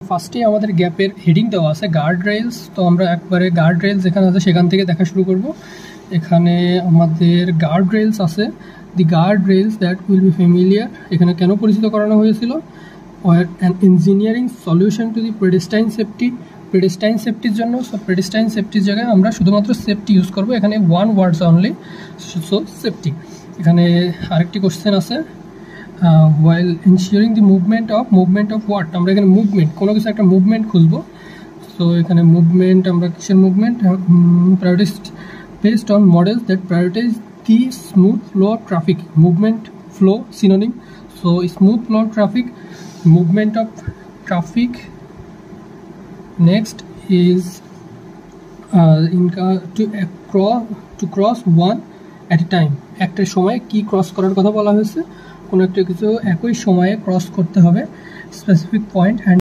ফার্স্টে আমাদের গ্যাপের হেডিং দেওয়া আছে গার্ড রেইলস। তো আমরা একবারে গার্ড রেইলস যেখানে আছে সেখান থেকে দেখা শুরু করব। এখানে আমাদের গার্ড রেইলস আছে, the guard rails that will be familiar. এখানে কেন পরিচিত করানো হয়েছিল? An engineering solution to the pedestrian safety, pedestrian সেফটির জন্য। সো পেডেস্টাইন সেফটির জায়গায় আমরা শুধুমাত্র সেফটি ইউজ করবো, এখানে ওয়ান ওয়ার্ডস অনলি, সো সেফটি। এখানে আরেকটি কোশ্চেন আছে, while ensuring the movement of what? আমরা এখানে মুভমেন্ট, কোনো কিছু একটা মুভমেন্ট খুঁজবো। সো এখানে মুভমেন্ট, আমরা কিসের movement? Prioritise based on models that prioritise the smooth flow of traffic. Movement, flow synonym. So smooth flow of traffic, movement of traffic. Next is to cross one at a time. একটা সময়ে কি cross করার কথা বলা হয়েছে? কোনো একটা কিছু একই সময়ে ক্রস করতে হবে, স্পেসিফিক পয়েন্ট।